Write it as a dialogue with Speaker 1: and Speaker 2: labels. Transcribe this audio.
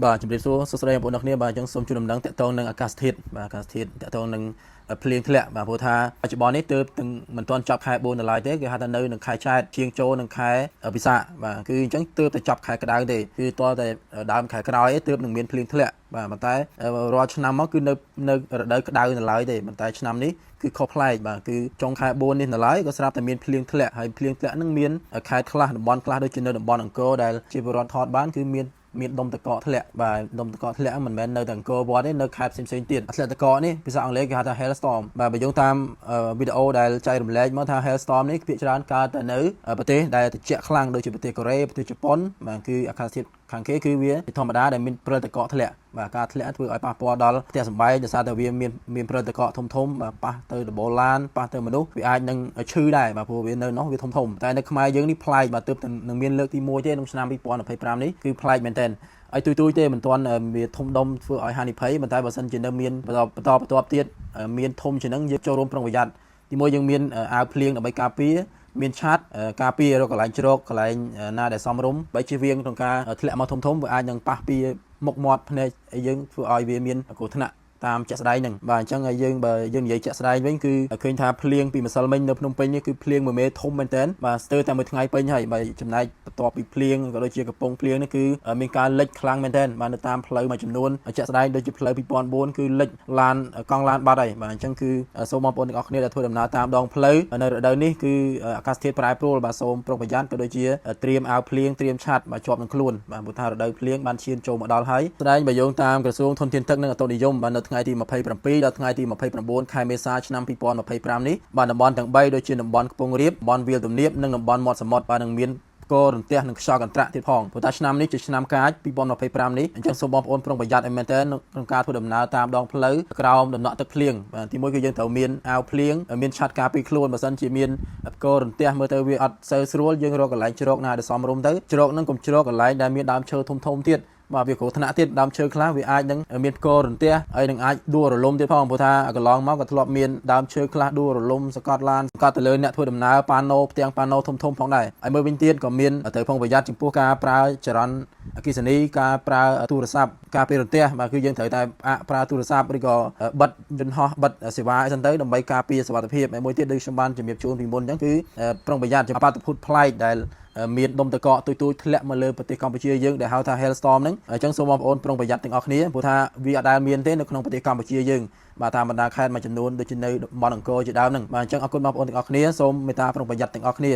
Speaker 1: បាទជំរាបសួរសួស្តីបងប្អូនអ្នកគ្នាបាទអញ្ចឹងសូមជូនដំណឹងតាក់ទងនឹងអាកាសធាតុបាទអាកាសធាតុតាក់ទងនឹងភ្លៀងធ្លាក់បាទព្រោះថាបច្ចុប្បន្ននេះទើបទាំងមិនទាន់ចប់ខែ4នៅឡើយទេគេហៅថានៅនឹងខែចែកជាងចូលនឹងខែពិសាខបាទគឺអញ្ចឹងទើបតែចប់ខែក្តៅទេគឺតើតែដើមខែក្រោយទើបនឹងមានភ្លៀងធ្លាក់បាទប៉ុន្តែរាល់ឆ្នាំមកគឺនៅរដូវក្តៅនៅឡើយទេប៉ុន្តែឆ្នាំនេះគឺខុសប្លែកបាទគឺចុងខែ4នេះនៅឡើយក៏ស្រាប់តែមានភ្លៀងធ្លាក់ហើយភ្លៀងធ្លាក់ហ្នឹងមានខេត្តខ្លះតំបន់ខ្លះដូចជានៅតំបន់អង្គរដែលជាពលរដ្ឋថតបានគឺមានដុំតកកធ្លាក់បាទដុំតកកធ្លាក់មិនមែននៅតែអង្គរវត្តទេនៅខេត្តផ្សេងៗទៀតធ្លាក់តកកនេះភាសាអង់គ្លេសគេហៅថា hailstorm បាទបើយោងតាមវីដេអូដែលចែករំលែកមកថា hailstorm នេះភាគច្រើនកើតតែនៅប្រទេសដែលត្រជាក់ខ្លាំងដូចជាប្រទេសកូរ៉េប្រទេសជប៉ុនបាទគឺអាកាសធាតុខាងគេគឺវាធម្មតាដែលមានព្រិលតកកធ្លាក់បាទការធ្លាក់ធ្វើឲ្យប៉ះពាល់ដល់ផ្ទះសម្បែងដោយសារតែវាមានព្រិលតកកធំបាទប៉ះទៅដបូលឡានប៉ះទៅមនុស្សវាអាចនឹងឈឺដែរបាទព្រោះវានៅនោះវាធំតែនៅខ្មែរយើងនេះប្លែកបាទទើបតែនឹងមានលើកទី1ទេក្នុងឆ្នាំ2025នេះគឺប្លែកមែនទែនឲ្យទួយទេមិនទាន់វាធំដុំធ្វើឲ្យហានិភ័យប៉ុន្តែបើសិនជានៅមានបន្តទៀតមានធំជាងនឹងយើងចូលរួមប្រុងប្រយ័ត្នទី1យើងមានអាវភ្លៀងដើម្បីការពារមានឆាតការពាររកកន្លែងជ្រកកន្លែងណាដែលសមរម្យបើជៀសវាងក្នុងការធ្លាក់មកធំវាអាចនឹងប៉ះពីមុខមាត់ភ្នែកឲ្យយើងធ្វើឲ្យវាមានគ្រោះថ្នាក់តាមជាក់ស្ដែងហ្នឹងបាទអញ្ចឹងយើងបើយើងនិយាយជាក់ស្ដែងវិញគឺឃើញថាភ្លៀងពីម្សិលមិញនៅភ្នំពេញនេះគឺភ្លៀងមួយមេធំមែនតើបាទស្ទើរតែមួយថ្ងៃពេញហើយបាទចំណែកបន្ទាប់ពីភ្លៀងក៏ដូចជាកំពង់ភ្លៀងនេះគឺមានការលិចខ្លាំងមែនតើបាទនៅតាមផ្លូវមួយចំនួនជាក់ស្ដែងដូចជាផ្លូវ2004គឺលិចឡានកង់ឡានបាត់ហើយបាទអញ្ចឹងគឺសូមបងប្អូនទាំងអស់គ្នាដែលធ្វើដំណើរតាមដងផ្លូវនៅរដូវនេះគឺអាកាសធាតុប្រែប្រួលបាទសូមប្រុងប្រយ័ត្នក៏ដូចជាត្រៀមអាវភ្លៀងត្រៀមឆ័ត្របាទជាប់នឹងខ្លួនបាទព្រោះថារដូវភ្លៀងបានឈានចូលមកដល់ហើយស្ដែងបើយោងតាមក្រសួងធនធានទឹកនិងអូតូនិយមបាទនៅថ្ងៃទី27ដល់ថ្ងៃទី29ខែមេសាឆ្នាំ2025នេះបាទតំបន់ទាំង3ដូចជាតំបន់ខ្ពង់រាបតំបន់វាលទំនាបនិងតំបន់មាត់សមុទ្របាទនឹងមានគររន្ទះនិងខ្យល់កន្ត្រាក់ទៀតផងព្រោះតែឆ្នាំនេះជាឆ្នាំកាច2025នេះអញ្ចឹងសូមបងប្អូនប្រុងប្រយ័ត្នឲ្យមែនទែនក្នុងការធ្វើដំណើរតាមដងផ្លូវក្រោមដំណក់ទឹកភ្លៀងបាទទី1គឺយើងត្រូវមានអាវភ្លៀងមានឆ័ត្រការពារខ្លួនបើសិនជាមានគររន្ទះមើលទៅវាអត់សូវស្រួលយើងរកកន្លែងជ្រកណាដែលសមរម្យទៅជ្រកនឹងកុំជ្រកកន្លែងដែលមានដើមឈើធំទៀតបាទវាគ្រោះថ្នាក់ទៀតដើមឈើខ្លះវាអាចនឹងមានផ្គររន្ទះហើយនឹងអាចដួលរលំទៀតផងព្រោះថាកន្លងមកក៏ធ្លាប់មានដើមឈើខ្លះដួលរលំសកត់ឡានសកត់ទៅលើអ្នកធ្វើដំណើរប៉ាណូផ្ទាំងប៉ាណូធំផងដែរហើយមើលវិញទៀតក៏មានត្រូវប្រុងប្រយ័ត្នចំពោះការប្រើចរន្តអគ្គិសនីការប្រើទូរស័ព្ទការពាររន្ទះបាទគឺយើងត្រូវតែប្រើទូរស័ព្ទឬក៏បិទយន្តហោះបិទសេវាអីសិនទៅដើម្បីការពារសុវត្ថិភាពហើយមួយទៀតដូចខ្ញុំបានជំរាបជូនពីមុនអញ្ចឹងគឺប្រុងប្រយ័ត្នចំពោះបាតុភូតប្លែកដែលមានដុំតកកទូចធ្លាក់មកលើប្រទេសកម្ពុជាយើងដែលហៅថា hailstorm ហ្នឹងអញ្ចឹងសូមបងប្អូនប្រុងប្រយ័ត្នទាំងអស់គ្នាព្រោះថាវាអត់ដែលមានទេនៅក្នុងប្រទេសកម្ពុជាយើងបាទតាមបណ្ដាខេត្តមួយចំនួនដូចជានៅតំបន់អង្គរជាដើមហ្នឹងបាទអញ្ចឹងអរគុណបងប្អូនទាំងអស់គ្នាសូមមេត្តាប្រុងប្រយ័ត្នទាំងអស់គ្នា